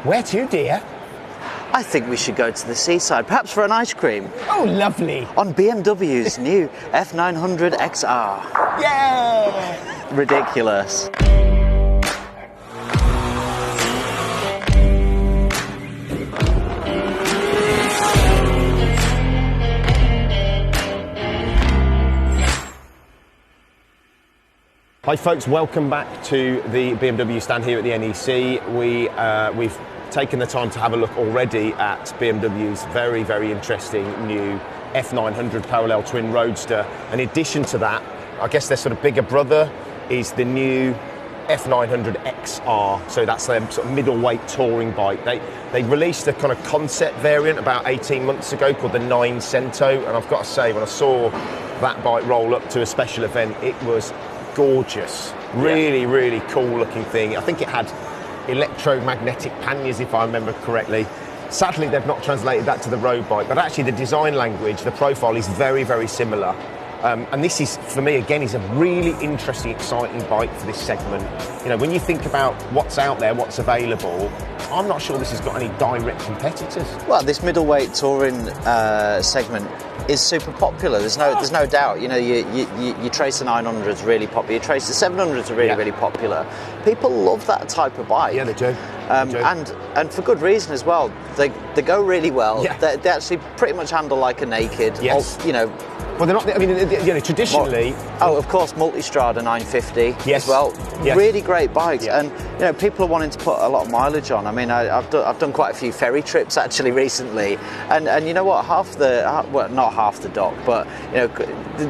Where to, dear? I think we should go to the seaside, perhaps for an ice cream. Oh, lovely. On BMW's new F900XR. Yeah! Ridiculous. Hi folks, welcome back to the BMW stand here at the NEC. We've taken the time to have a look already at BMW's very, very interesting new F900 parallel twin roadster. In addition to that, I guess their sort of bigger brother is the new F900XR. So that's their sort of middleweight touring bike. They released a kind of concept variant about 18 months ago called the 9 Cento. And I've got to say, when I saw that bike roll up to a special event, it was gorgeous. Really cool looking thing. I think it had electromagnetic panniers, if I remember correctly. Sadly, they've not translated that to the road bike, but actually the design language, the profile is very, very similar. And this is, for me, again, is a really interesting, exciting bike for this segment. You know, when you think about what's out there, what's available, I'm not sure this has got any direct competitors. Well, this middleweight touring segment is super popular. There's no doubt. You know, you trace the 900s really popular. You trace the 700s are really popular. People love that type of bike. Yeah, they do. And for good reason as well. They go really well. Yeah. They actually pretty much handle like a naked. Yes. You know. Well, they're not. I mean, traditionally. Of course, Multistrada 950 yes. as well. Yes. Really great bikes, Yeah. and you know, people are wanting to put a lot of mileage on. I mean, I've done quite a few ferry trips actually recently, and you know what? Not half the dock, but you know,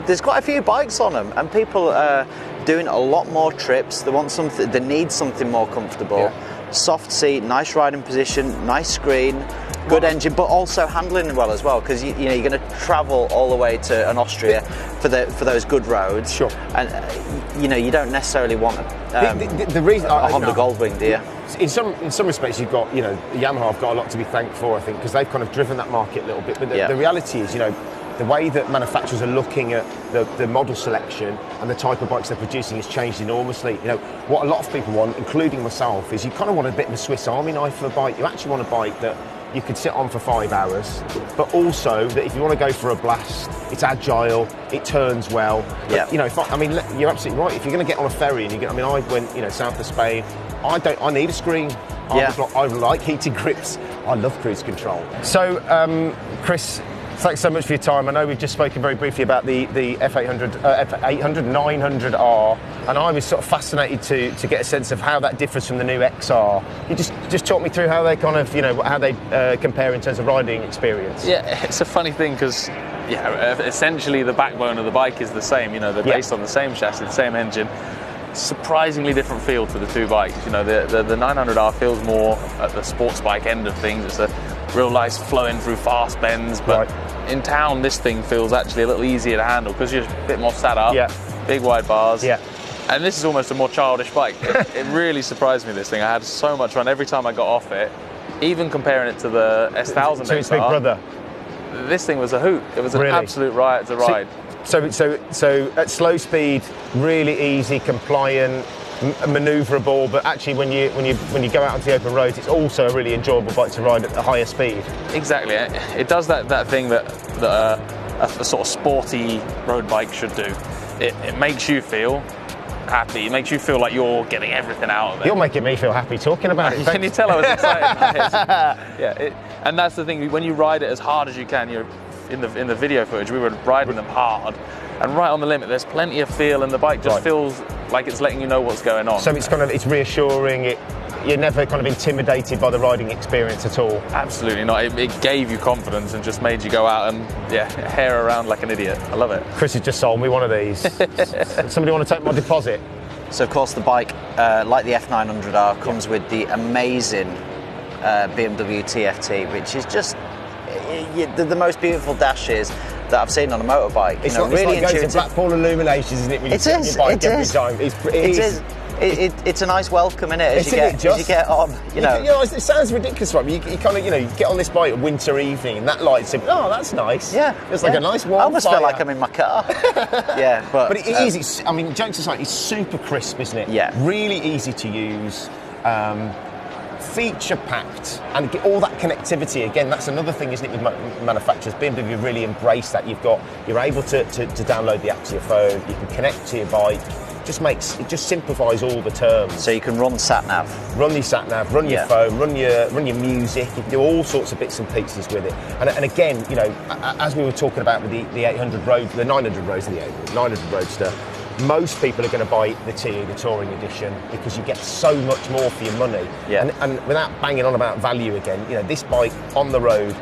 there's quite a few bikes on them, and people are doing a lot more trips. They want something. They need something more comfortable. Yeah. Soft seat, nice riding position, nice screen. Good engine, but also handling well as well, because you know you're going to travel all the way to an Austria for those good roads. Sure. And you know you don't necessarily want the reason a Honda Goldwing, do you? In some respects, you've got, you know, Yamaha have got a lot to be thanked for, I think, because they've kind of driven that market a little bit. But the reality is, you know, the way that manufacturers are looking at the model selection and the type of bikes they're producing has changed enormously. You know, what a lot of people want, including myself, is you kind of want a bit of a Swiss Army knife for a bike. You actually want a bike that you could sit on for 5 hours, but also that if you want to go for a blast, it's agile, it turns well. Yeah. You know, you're absolutely right. If you're going to get on a ferry and I went, you know, south of Spain, I need a screen. I like heated grips. I love cruise control. So, Chris, thanks so much for your time. I know we've just spoken very briefly about the F800, 900R, and I was sort of fascinated to get a sense of how that differs from the new XR. You just talk me through how they kind of, you know, how they compare in terms of riding experience. Yeah, it's a funny thing because, essentially the backbone of the bike is the same. You know, they're based on the same chassis, the same engine. Surprisingly different feel to the two bikes. You know, the 900R feels more at the sports bike end of things. It's a real nice flowing through fast bends, but in town this thing feels actually a little easier to handle because you're a bit more sat up, big wide bars. Yeah. And this is almost a more childish bike. It really surprised me, this thing. I had so much fun every time I got off it, even comparing it to the S1000 So it's big brother. This thing was a hoot. It was an absolute riot to ride. So at slow speed, really easy, compliant, manoeuvrable, but actually when you go out onto the open roads, it's also a really enjoyable bike to ride at a higher speed. Exactly. It does that thing that a sort of sporty road bike should do. It makes you feel happy. It makes you feel like you're getting everything out of it. You're making me feel happy talking about it. Can you tell I was excited about it? And that's the thing. When you ride it as hard as you can, you're in the video footage, we were riding them hard, and right on the limit. There's plenty of feel, and the bike just feels like it's letting you know what's going on. So it's reassuring. You're never kind of intimidated by the riding experience at all. Absolutely not. It gave you confidence and just made you go out and hair around like an idiot. I love it. Chris has just sold me one of these. Somebody want to take my deposit? So of course the bike, like the F900R, comes with the amazing BMW TFT, which is just the most beautiful dashes that I've seen on a motorbike. It's really like going to Blackpool Illuminations, isn't it? When you sit on your bike every time. It is. It's a nice welcome, isn't it? As you get on, you know. It sounds ridiculous, right? You kind of, you get on this bike a winter evening and that lights up. Oh, that's nice. Yeah, it's like a nice warm. I almost feel like I'm in my car. but it is. Jokes aside, it's super crisp, isn't it? Yeah. Really easy to use. feature packed and all that connectivity. Again, that's another thing, isn't it, with manufacturers? BMW really embrace that. You're able to download the app to your phone. You can connect to your bike. It just simplifies all the terms. So you can run sat nav, run your sat nav, run your phone, run your music. You can do all sorts of bits and pieces with it. And again, you know, as we were talking about with the 800 Road, the 900 Roads, the 900 Roadster. Most people are going to buy the TE, the Touring Edition, because you get so much more for your money. Yeah. And without banging on about value again, you know, this bike on the road,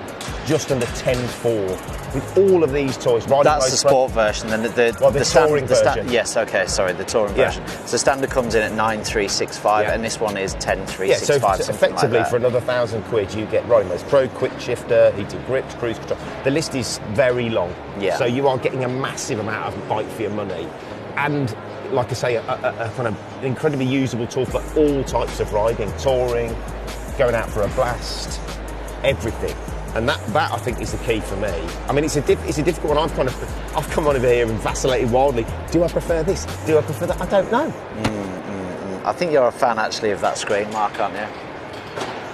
just under 10.4, with all of these toys. That's the sport version, then the touring version. Yes, okay, sorry, the touring version. So the standard comes in at 9,365, and this one is 10,365. So effectively, for another £1,000, you get riding modes, Pro, quick shifter, heated grips, cruise control. The list is very long. Yeah. So you are getting a massive amount of bike for your money. And like I say, a kind of incredibly usable tool for all types of riding, touring, going out for a blast, everything. And that I think is the key for me. I mean, it's a difficult one. I've come on over here and vacillated wildly. Do I prefer this? Do I prefer that? I don't know. I think you're a fan actually of that screen, Mark, aren't you?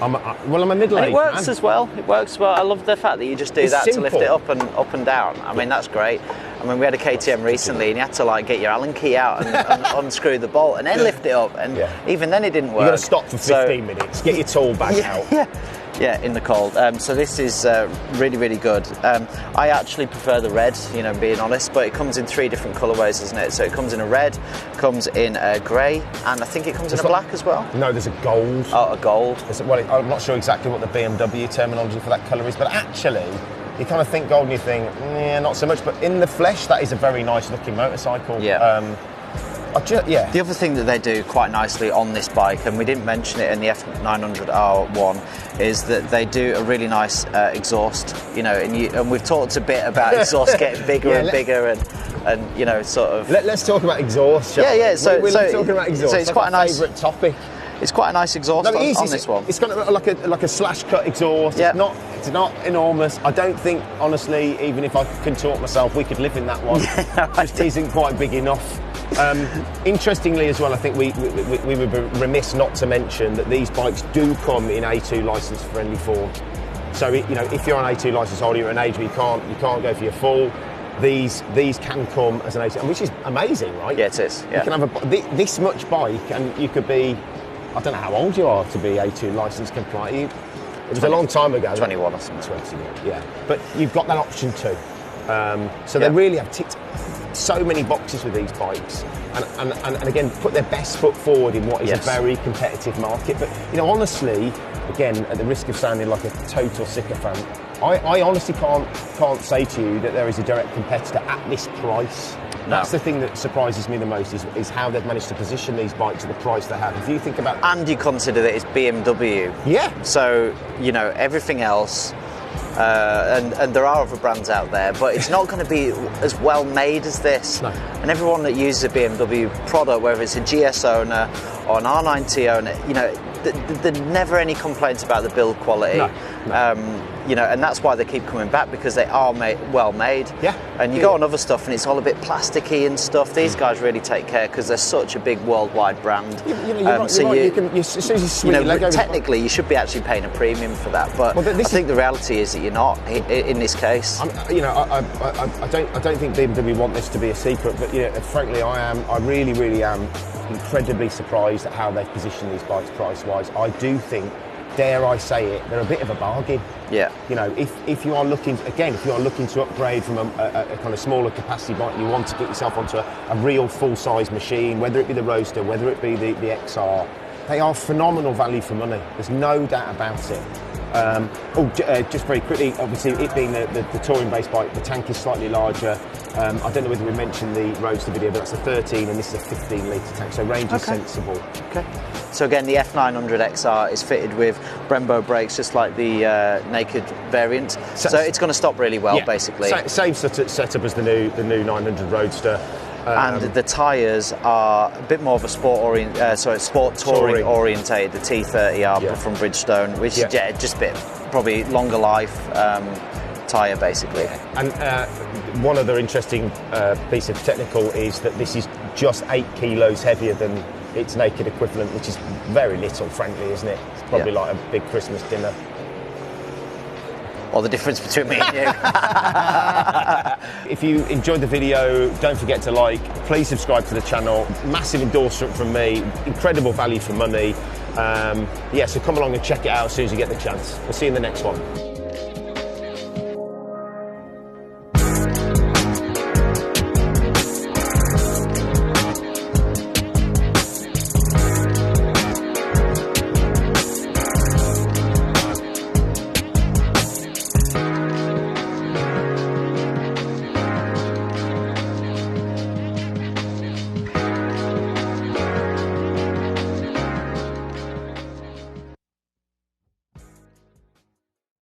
I'm a middle-aged man. It works man. as well. It works well. I love the fact that you just do that to lift it up and down. I mean, that's great. I mean, we had a KTM recently, and you had to like get your Allen key out and unscrew the bolt, and then lift it up. And even then, it didn't work. You've got to stop for 15 minutes. Get your tool bag out. Yeah, in the cold. So this is really, really good. I actually prefer the red, you know, being honest, but it comes in 3 different colourways, doesn't it? So it comes in a red, comes in a grey, and I think it comes in a black as well. No, there's a gold. Oh, a gold. Well, I'm not sure exactly what the BMW terminology for that colour is, but actually, you kind of think gold and you think, not so much. But in the flesh, that is a very nice looking motorcycle. Yeah. The other thing that they do quite nicely on this bike, and we didn't mention it in the F900R1, is that they do a really nice exhaust. You know, and we've talked a bit about exhaust getting bigger and bigger, and you know, sort of. Let's talk about exhaust. Yeah. So we're talking about exhaust. So it's quite a nice favourite topic. It's quite a nice exhaust on this one. It's got like a slash cut exhaust. Yeah. It's not enormous. I don't think, honestly, even if I could talk myself, we could live in that one. It isn't quite big enough. Interestingly as well, I think we would be remiss not to mention that these bikes do come in A2 licence friendly form. So you know, if you're an A2 licence holder, you're at an age where you can't go for your full. These can come as an A2, which is amazing, right? Yeah, it is. Yeah. You can have this much bike, and you could be, I don't know how old you are to be A2 licence compliant. It was 20, a long time ago. 21 or something. 21, yeah. But you've got that option too. So they really have ticked so many boxes with these bikes, and again put their best foot forward in what is a very competitive market. But you know, honestly, again, at the risk of sounding like a total sycophant, I honestly can't say to you that there is a direct competitor at this price. No. That's the thing that surprises me the most is how they've managed to position these bikes at the price they have. If you think about, and you consider that it's BMW, so you know everything else. And there are other brands out there, but it's not going to be as well made as this. No. And everyone that uses a BMW product, whether it's a GS owner or an R9T owner, you know, there's never any complaints about the build quality. No. You know, and that's why they keep coming back, because they are well made. Yeah. And you go on other stuff and it's all a bit plasticky and stuff. These guys really take care because they're such a big worldwide brand. Technically, you should be actually paying a premium for that. But I think the reality is that you're not in this case. I don't think BMW want this to be a secret, but frankly, I really am incredibly surprised at how they've positioned these bikes price-wise. I do think, dare I say it, they're a bit of a bargain. Yeah. You know, if you are looking to upgrade from a kind of smaller capacity bike, and you want to get yourself onto a real full-size machine, whether it be the Roadster, whether it be the XR, they are phenomenal value for money. There's no doubt about it. Just very quickly, obviously it being the touring-based bike, the tank is slightly larger. I don't know whether we mentioned the Roadster video, but that's a 13 and this is a 15-litre tank, so range is sensible. Okay. So again, the F900XR is fitted with Brembo brakes, just like the naked variant. So it's going to stop really well, basically. Same setup as the new 900 Roadster. And the tyres are a bit more of a sport touring orientated. The T30R from Bridgestone, which is just a bit probably longer life tyre basically. Yeah. And one other interesting piece of technical is that this is just 8 kilos heavier than its naked equivalent, which is very little, frankly, isn't it? It's probably like a big Christmas dinner. Or the difference between me and you. If you enjoyed the video, don't forget to like, please subscribe to the channel. Massive endorsement from me, incredible value for money. So come along and check it out as soon as you get the chance. We'll see you in the next one.